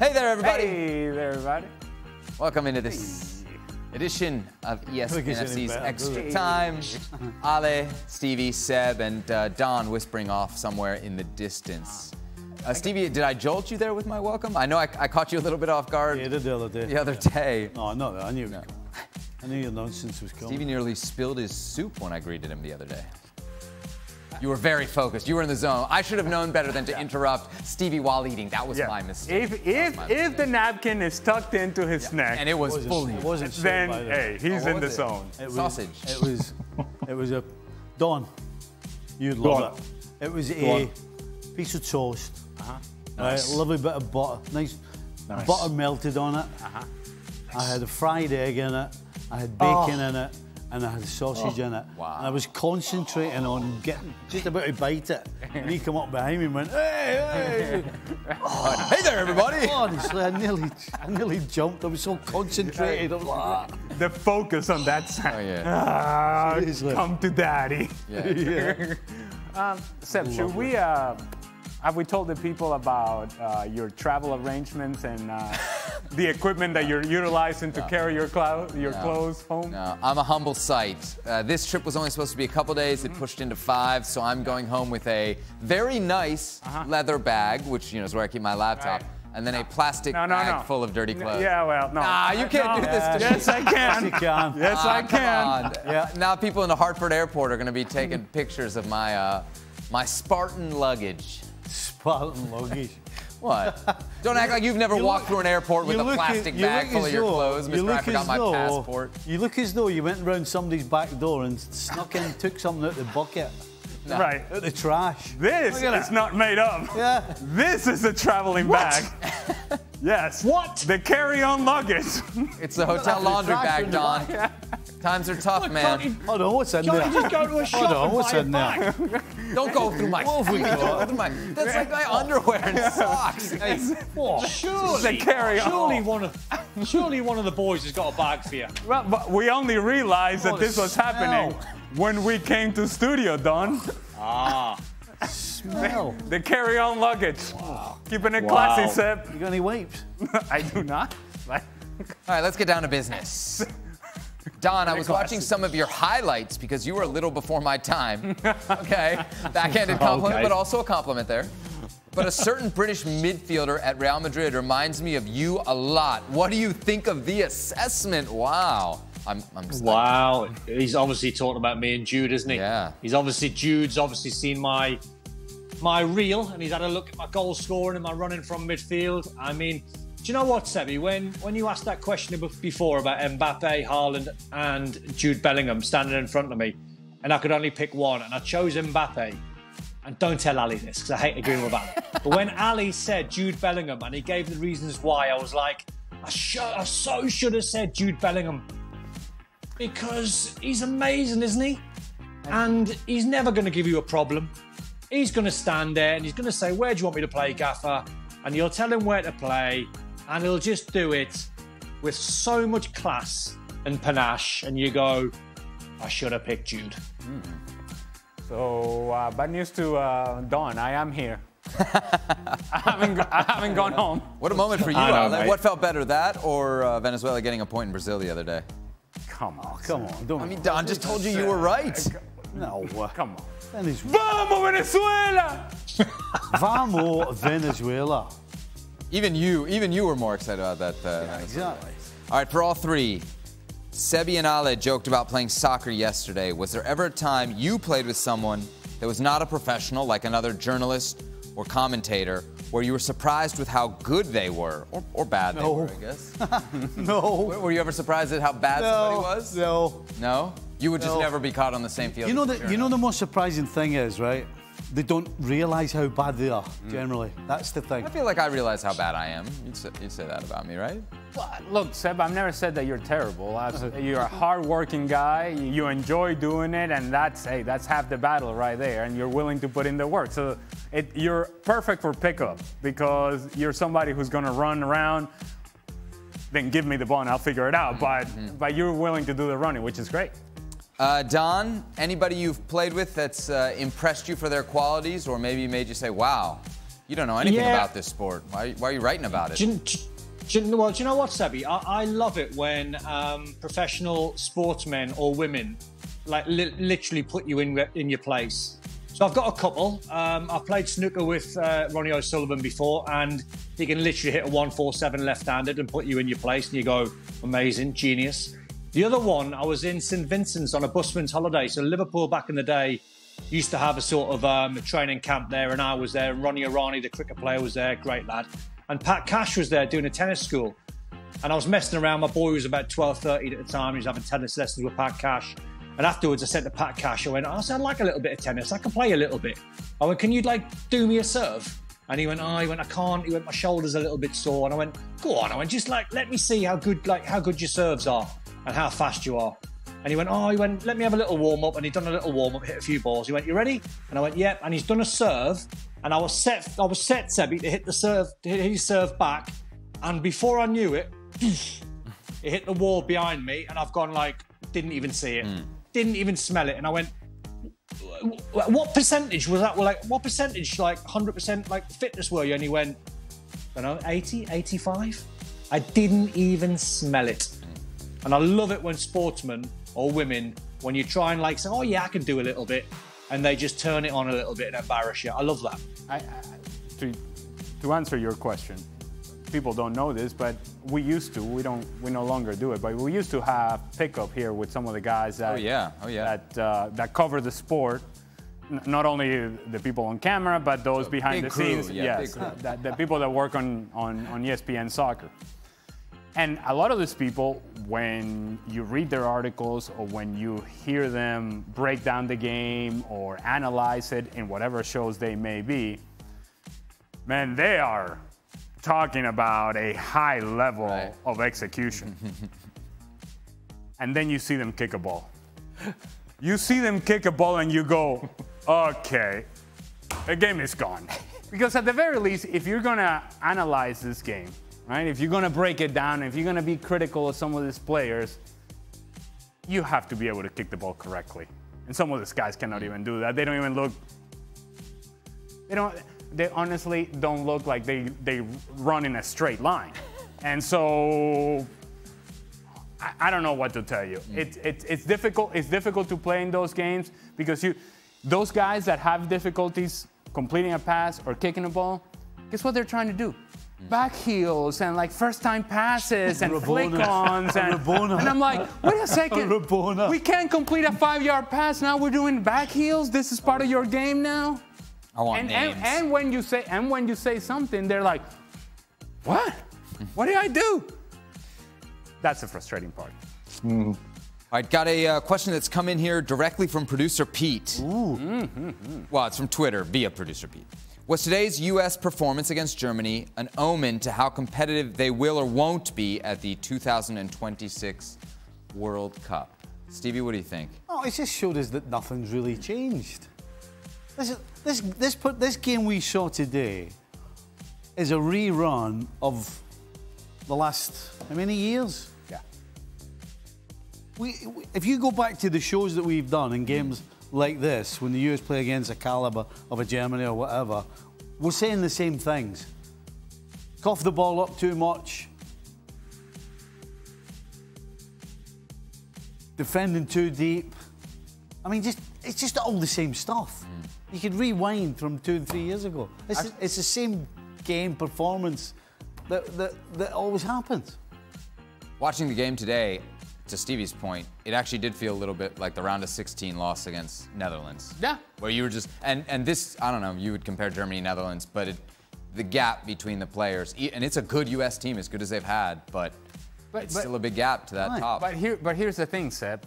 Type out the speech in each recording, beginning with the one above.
Hey there, everybody. Hey there, everybody. Welcome into this edition of ESPN FC's Extra Time. Ale, Stevie, Seb, and Don whispering off somewhere in the distance. Stevie, did I jolt you there with my welcome? I know I caught you a little bit off guard. Yeah, the other day. The other day. No, not that. I knew. No. I knew your nonsense was coming. Stevie nearly spilled his soup when I greeted him the other day. You were very focused. You were in the zone. I should have known better than to interrupt Stevie while eating. That was my mistake. If the napkin is tucked into his neck, and it was fully, then hey, he's in the zone. Sausage. It was a Don. You'd love it. It was a piece of toast. Right, a lovely bit of butter, nice. Butter melted on it. I had a fried egg in it. I had bacon in it. And I had sausage in it. Wow. And I was concentrating on getting just about to bite it. And he came up behind me and went, hey, hey. Hey there, everybody. Honestly, I nearly jumped. I was so concentrated. I was like, ah. The focus on that side. Oh, yeah. Come to daddy. Yeah. Seb, should we, have we told the people about your travel arrangements and the equipment that you're utilizing to carry your clothes home? No, I'm a humble sight. This trip was only supposed to be a couple days. It pushed into 5, so I'm going home with a very nice leather bag, which is where I keep my laptop, and then a plastic bag full of dirty clothes. Yeah, well, no. Nah, you can't do this to me. Yes, I can. Yes, you can. Yes, I can. Yeah. Now people in the Hartford airport are going to be taking pictures of my my Spartan luggage. Spartan luggage. What? Don't act like you've never walked through an airport with a plastic bag full of your clothes. Mr. I forgot my passport. You look as though you went round somebody's back door and snuck in and took something out the bucket. No. Right. Out the trash. This is not made up. Yeah. This is a traveling bag. Yes. What? The carry-on luggage. It's the hotel laundry bag, Don. Times are tough, man. Hold on, what's in there? Can't you just go to a shop Hold on, and what's buy a in there? bag? Don't go through my stuff. That's like my underwear and socks. Hey, Surely, surely one of the boys has got a bag for you. Well, but we only realized that this was happening when we came to studio, Don. Smell. The carry-on luggage. Wow. Keeping it classy, Seb. You got any wipes? I do not. All right, let's get down to business. Don, I was watching some of your highlights because you were a little before my time. Okay, backhanded compliment, but also a compliment there. But a certain British midfielder at Real Madrid reminds me of you a lot. What do you think of the assessment? Wow. I'm Wow, he's obviously talking about me and Jude, isn't he? Yeah. Jude's obviously seen my reel, and he's had a look at my goal scoring and my running from midfield. I mean, do you know what, Sebi? When you asked that question before about Mbappe, Haaland, and Jude Bellingham standing in front of me, and I could only pick one, and I chose Mbappe. And don't tell Ali this, because I hate agreeing with Ali. But when Ali said Jude Bellingham, and he gave the reasons why, I was like, I so should have said Jude Bellingham. Because he's amazing, isn't he? And he's never going to give you a problem. He's going to stand there and he's going to say, where do you want me to play, Gaffer? And you'll tell him where to play, and he'll just do it with so much class and panache. And you go, I should have picked Jude. So, bad news to Don. I am here. I haven't gone home. What a moment for you, Ale. What felt better, that or Venezuela getting a point in Brazil the other day? Come on. Come on. I mean, Don just told you were right. No. Come on. Vamos, Venezuela! Vamos, Venezuela. Even you were more excited about that. Exactly. All right, for all three, Sebi and Ale joked about playing soccer yesterday. Was there ever a time you played with someone that was not a professional, like another journalist or commentator, where you were surprised with how good they were, or bad they were, I guess? No. Were you ever surprised at how bad somebody was? No. No? You would just never be caught on the same field. You know the most surprising thing is, right? They don't realise how bad they are, generally. That's the thing. I feel like I realize how bad I am. You'd say that about me, right? Well, look, Seb, I've never said that you're terrible. You're a hard-working guy. You enjoy doing it, and that's half the battle right there. And you're willing to put in the work. So you're perfect for pickup because you're somebody who's going to run around. Then give me the ball and I'll figure it out. But you're willing to do the running, which is great. Don, anybody you've played with that's impressed you for their qualities or maybe made you say, wow, You don't know anything about this sport. Why are you writing about it? Do you know what, Sebi? I love it when professional sportsmen or women like literally put you in your place. So I've got a couple. I've played snooker with Ronnie O'Sullivan before, and he can literally hit a 147 left-handed and put you in your place, and you go, amazing, genius. The other one, I was in St Vincent's on a busman's holiday. So Liverpool back in the day used to have a sort of a training camp there, and I was there, and Ronnie O'Rani, the cricket player, was there, great lad. And Pat Cash was there doing a tennis school. And I was messing around. My boy was about 12, 13 at the time. He was having tennis lessons with Pat Cash. And afterwards, I said to Pat Cash, I went, I'd like a little bit of tennis. I can play a little bit. I went, can you, do me a serve? And he went, I can't. He went, my shoulder's a little bit sore. And I went, go on. I went, just, let me see how good your serves are and how fast you are. And he went, let me have a little warm-up. And he'd done a little warm-up, hit a few balls. He went, you ready? And I went, yep. And he's done a serve. And I was set, Sebi, to hit his serve back. And before I knew it, it hit the wall behind me. And I've gone didn't even see it. Didn't even smell it. And I went, what percentage was that? What percentage, 100% fitness were you? And he went, I don't know, 80, 85? I didn't even smell it. And I love it when sportsmen or women, when you try and say, oh yeah, I can do a little bit, and they just turn it on a little bit and embarrass you. I love that. To answer your question, people don't know this, but we used to. We no longer do it, but we used to have pickup here with some of the guys that that cover the sport. Not only the people on camera, but those behind the scenes. Yes, the people that work on ESPN Soccer. And a lot of these people, when you read their articles or when you hear them break down the game or analyze it in whatever shows they may be, man, they are talking about a high level of execution. And then you see them kick a ball. You see them kick a ball and you go, okay, the game is gone. Because at the very least, if you're going to analyze this game, right? If you're going to break it down, if you're going to be critical of some of these players, you have to be able to kick the ball correctly. And some of these guys cannot even do that. They don't even look, they honestly don't look like they run in a straight line. And so I don't know what to tell you. It's difficult. It's difficult to play in those games because those guys that have difficulties completing a pass or kicking a ball, guess what they're trying to do? Back heels and first-time passes and flick-ons and I'm like, wait a second, we can't complete a 5-yard pass. Now we're doing back heels. This is part of your game now. I want names. And when you say something, they're like, what? What did I do? That's the frustrating part. All right, got a question that's come in here directly from producer Pete. Ooh. Well, it's from Twitter via producer Pete. Was today's U.S. performance against Germany an omen to how competitive they will or won't be at the 2026 World Cup? Stevie, what do you think? Oh, it just showed us that nothing's really changed. This game we saw today is a rerun of the last, how many years? Yeah. If you go back to the shows that we've done in games like this, when the US play against a caliber of a Germany or whatever, we're saying the same things. Cough the ball up too much. Defending too deep. I mean, it's just all the same stuff. You could rewind from 2 and 3 years ago. It's the same game performance that always happens. Watching the game today, to Stevie's point, it actually did feel a little bit like the round of 16 loss against Netherlands. Yeah. Where you were just, and this, I don't know, you would compare Germany and Netherlands, but the gap between the players, and it's a good U.S. team, as good as they've had, but it's still a big gap to that top. But here's the thing, Seb.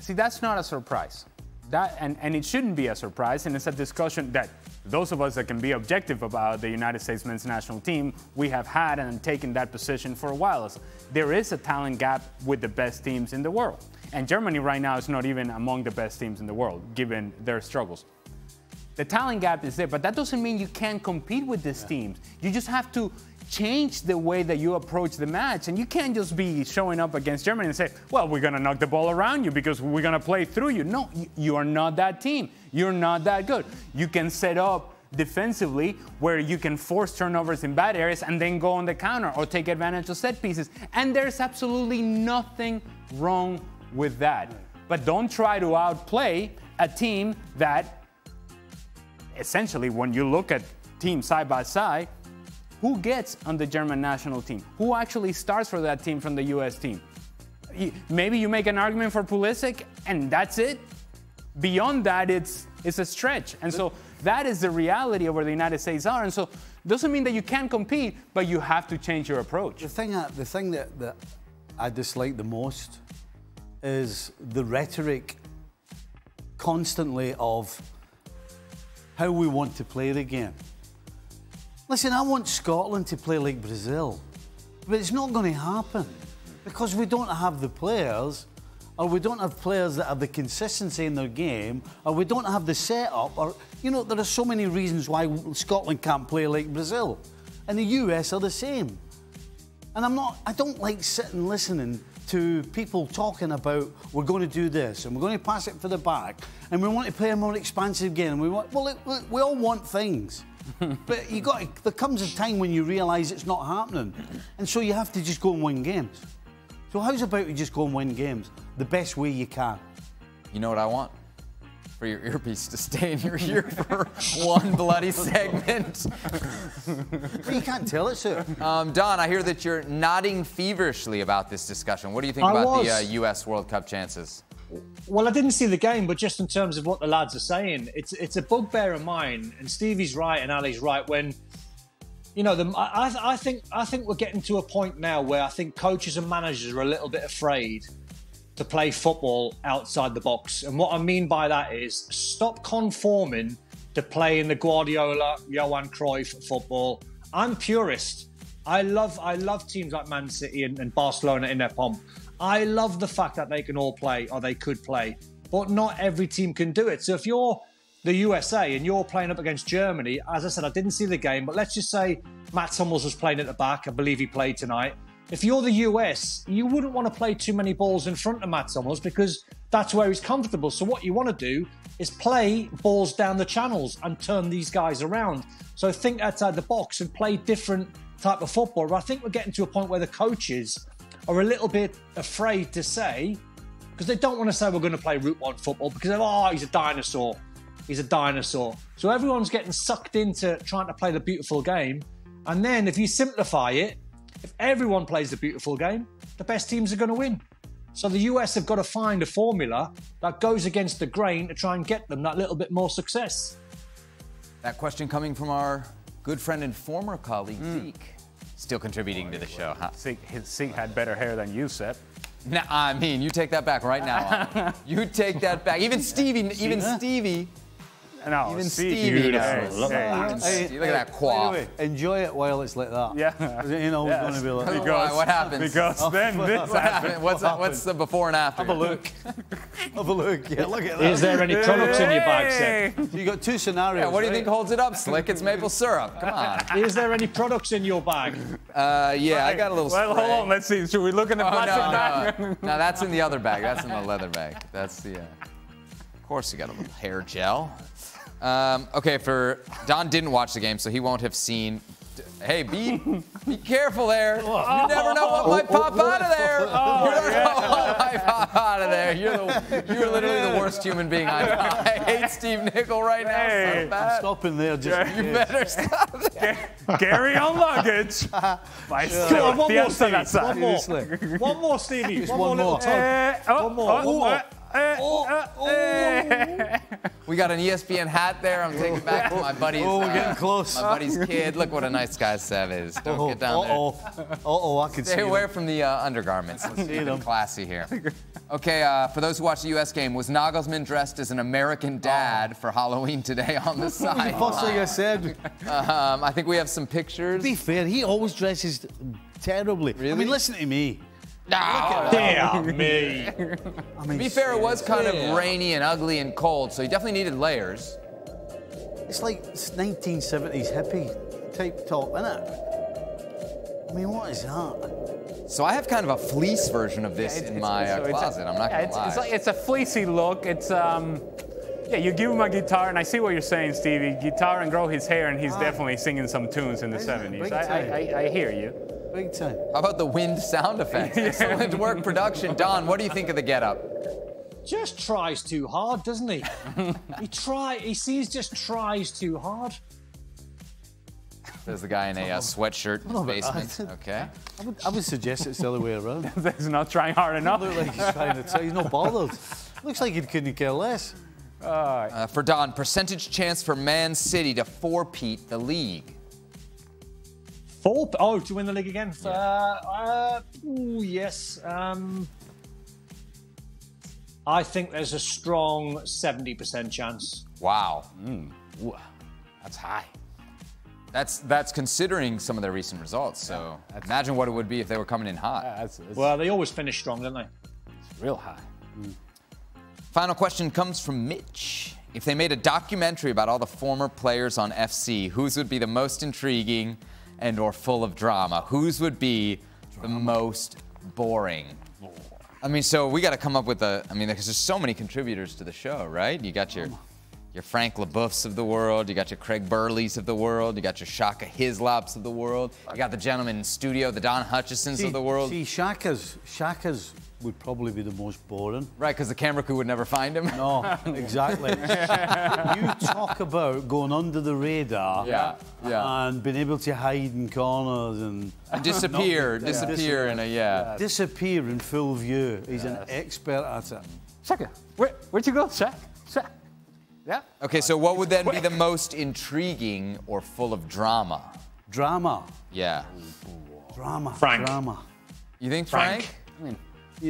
See, that's not a surprise. And it shouldn't be a surprise, and it's a discussion that those of us that can be objective about the United States men's national team, we have had and taken that position for a while. There is a talent gap with the best teams in the world. And Germany right now is not even among the best teams in the world, given their struggles. The talent gap is there, but that doesn't mean you can't compete with these teams. You just have to change the way that you approach the match. And you can't just be showing up against Germany and say, well, we're going to knock the ball around you because we're going to play through you. No, you are not that team. You're not that good. You can set up defensively where you can force turnovers in bad areas and then go on the counter or take advantage of set pieces. And there's absolutely nothing wrong with that. But don't try to outplay a team that essentially, when you look at teams side by side, who gets on the German national team? Who actually starts for that team from the US team? Maybe you make an argument for Pulisic and that's it. Beyond that, it's a stretch. And so that is the reality of where the United States are. And so it doesn't mean that you can't compete, but you have to change your approach. The thing that I dislike the most is the rhetoric constantly of how we want to play the game. Listen, I want Scotland to play like Brazil, but it's not going to happen because we don't have the players, or we don't have players that have the consistency in their game, or we don't have the setup, or, you know, there are so many reasons why Scotland can't play like Brazil. And the US are the same. And I don't like sitting listening to people talking about we're going to do this and we're going to pass it for the back and we want to play a more expansive game. And we all want things. But there comes a time when you realise it's not happening. And so you have to just go and win games. So how's about you just go and win games the best way you can? You know what I want? For your earpiece to stay in your ear for one bloody segment. Well, you can't tell it, sir. Don, I hear that you're nodding feverishly about this discussion. What do you think about the US World Cup chances? Well, I didn't see the game, but just in terms of what the lads are saying, it's a bugbear of mine. And Stevie's right and Ali's right when, you know, I think we're getting to a point now where I think coaches and managers are a little bit afraid to play football outside the box. And what I mean by that is stop conforming to playing the Guardiola, Johan Cruyff football. I'm purist. I love teams like Man City and Barcelona in their pomp. I love the fact that they can all play, or they could play, but not every team can do it. So if you're the USA and you're playing up against Germany, as I said, I didn't see the game, but let's just say Matt Hummels was playing at the back. I believe he played tonight. If you're the US, you wouldn't want to play too many balls in front of Matt Hummels because that's where he's comfortable. So what you want to do is play balls down the channels and turn these guys around. So think outside the box and play different type of football. But I think we're getting to a point where the coaches are a little bit afraid to say, because they don't want to say we're going to play Route 1 football because he's a dinosaur. He's a dinosaur. So everyone's getting sucked into trying to play the beautiful game. And then if you simplify it, if everyone plays the beautiful game, the best teams are going to win. So the US have got to find a formula that goes against the grain to try and get them that little bit more success. That question coming from our good friend and former colleague, Zeke. Still contributing to the show, huh? Zeke had better hair than you, Seb. Nah, I mean, you take that back right now. You take that back. Even Stevie. No, even Stevie knows. Look at that quaff. Anyway, enjoy it while it's like that. Yeah. You know, it's going to be like that. Because, what happens? Because then this happens. What's the before and after? Have a look. Have a look. Yeah, look at that. Is there any products in your bag, Seb? So you got two scenarios. Yeah, what do you think holds it up, Slick? It's maple syrup. Come on. Is there any products in your bag? Yeah, I got a little spray. Well, hold on. Let's see. Should we look in the plastic bag? No, that's in the other bag. That's in the leather bag. That's the... Of course, you got a little hair gel. Okay, Don didn't watch the game, so he won't have seen. Hey, be careful there. You never know what might pop out of there. You never know what might pop out of there. You're literally the worst human being I know. I hate Steve Nicol right now. Hey, so bad. I'm stopping there. Just You better stop there. Carry on luggage. Come on, one more, Stevie. One more, Stevie. Just one more. One more. We got an ESPN hat there. I'm taking it back to my buddy's. Oh, we're getting close. My buddy's kid. Look what a nice guy Sev is. Don't get down there. I can see Stay away them. from the undergarments. Let's keep it classy here. Okay, for those who watched the U.S. game, was Nagelsmann dressed as an American dad for Halloween today on the side? First thing I said. I think we have some pictures. To be fair, he always dresses terribly. Really? I mean, listen to me. Damn me. To be fair, it was kind of rainy and ugly and cold, so he definitely needed layers. It's like 1970s hippie type top, isn't it? I mean, what is that? So I have kind of a fleece version of this in my closet. I'm not gonna lie. It's a fleecy look. It's Yeah, you give him a guitar, and I see what you're saying, Stevie. Guitar and grow his hair, and he's definitely singing some tunes in the 70s. I hear you. Big time. How about the wind sound effects? Excellent work production. Don, what do you think of the getup? Just tries too hard, doesn't he? Just tries too hard. There's the guy in a sweatshirt in his basement. Okay. I would suggest it's the other way around. He's not trying hard enough. Look like he's trying to tell. He's not bothered. Looks like he couldn't care less. For Don, percentage chance for Man City to four-peat the league. To win the league again? Yes. I think there's a strong 70% chance. Wow. Ooh, that's high. That's considering some of their recent results. So imagine what it would be if they were coming in hot. Well, they always finish strong, don't they? It's real high. Final question comes from Mitch. If they made a documentary about all the former players on FC, whose would be the most intriguing and or full of drama? Whose would be the most boring? I mean, so we got to come up with because there's so many contributors to the show, right? You got your Frank LaBeoufs of the world, you got your Craig Burleys of the world, you got your Shaka Hislops of the world, you got the gentleman in studio, the Don Hutchisons of the world. See, Shaka's would probably be the most boring. Right, because the camera crew would never find him. No, exactly. You talk about going under the radar and being able to hide in corners and disappear disappear in full view. He's an expert at it. Shaka, where'd you go, Shaq? Yeah. Okay, so what would then be the most intriguing or full of drama? Drama. Yeah. Drama. Frank. Drama. You think Frank? I mean,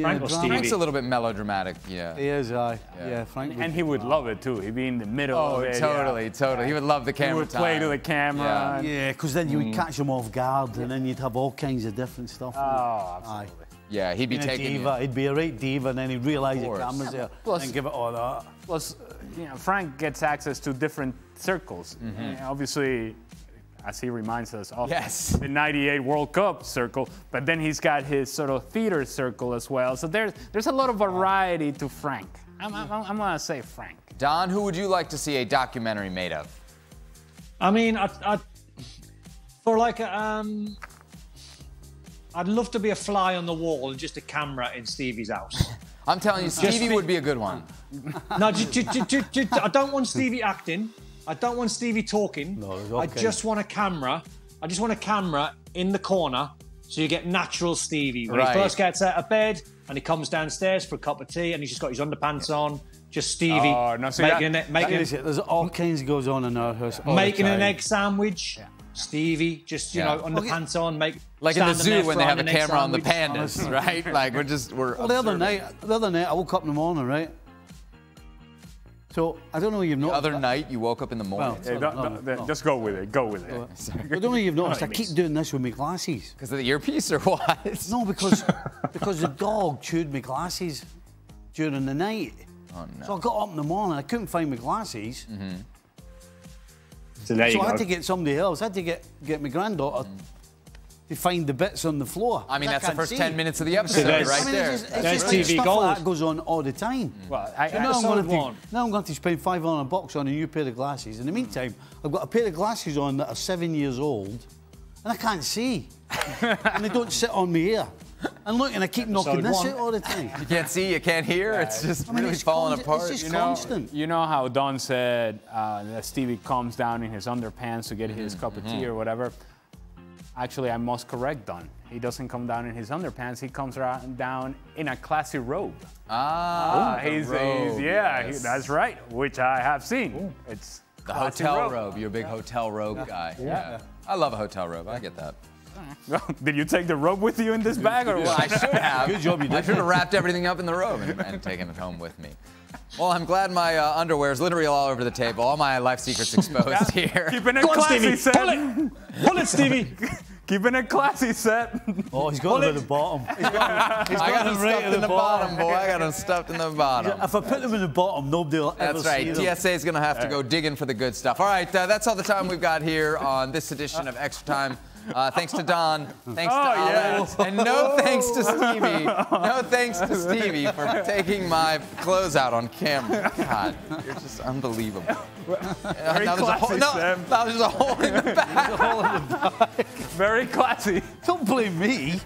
Frank or Stevie? Frank's a little bit melodramatic, yeah. He is, yeah, Frank. And he would love it too. He'd be in the middle of it. Totally. He would love the camera He would play to the camera. Yeah, because then you would catch him off guard, and then you'd have all kinds of different stuff. Oh, absolutely. Yeah, he'd be taking diva. He'd be a right diva, and then he'd realise the camera's there Plus- and give it all that. Plus, Frank gets access to different circles. And obviously, as he reminds us of the '98 World Cup circle, but then he's got his sort of theater circle as well. So there's a lot of variety to Frank. I'm gonna say Frank. Don, who would you like to see a documentary made of? I mean, I'd love to be a fly on the wall and just a camera in Stevie's house. I'm telling you, Stevie would be a good one. No, I don't want Stevie acting. I don't want Stevie talking. No, okay. I just want a camera. I just want a camera in the corner so you get natural Stevie. When he first gets out of bed and he comes downstairs for a cup of tea and he's just got his underpants on, just Stevie there's all kinds goes on in our house. Making an egg sandwich. Yeah. Stevie, just underpants on, like in the zoo when they have a camera on the pandas, right? Like we're. Well, the other night I woke up in the morning, right? So I don't know if you've noticed. The other night you woke up in the morning. Well, just go with it. I don't know if you've noticed. I keep doing this with my glasses. Because of the earpiece or what? No, because the dog chewed my glasses during the night. Oh no! So I got up in the morning. I couldn't find my glasses. So I had to get somebody else. I had to get my granddaughter to find the bits on the floor. I mean, that's the first 10 minutes of the episode right there. It's just TV stuff gold. like that goes on all the time. Well, now I'm going to spend $500 on a new pair of glasses. In the meantime, I've got a pair of glasses on that are 7 years old, and I can't see. And they don't sit on my ear. And look, and I keep knocking this out all the time. You can't see, you can't hear. It's just really falling apart. It's just constant. You know how Don said that Stevie comes down in his underpants to get his cup of tea or whatever? Actually, I must correct Don. He doesn't come down in his underpants. He comes down in a classy robe. That's right, which I have seen. Ooh. It's the hotel robe. You're a big hotel robe guy. Yeah. I love a hotel robe. I get that. Did you take the robe with you in this bag or what? Well, I should have. Good job you did. I should have wrapped everything up in the robe and taken it home with me. Well, I'm glad my underwear is literally all over the table. All my life secrets exposed here. Keeping it classy, Seth. Pull it, Stevie. Keeping it classy, Seth. Oh, he's got him at the bottom. He's got him right at the bottom, boy. I got him stuffed in the bottom. If I put them in the bottom, nobody will ever see them. That's right. TSA is going to have to go digging for the good stuff. All right, that's all the time we've got here on this edition of Extra Time. Thanks to Don. Thanks to Alex. And no thanks to Stevie. No thanks to Stevie for taking my clothes out on camera. God, you're just unbelievable. Very classy, Sam. Now there's a hole in the back. Very classy. Don't blame me.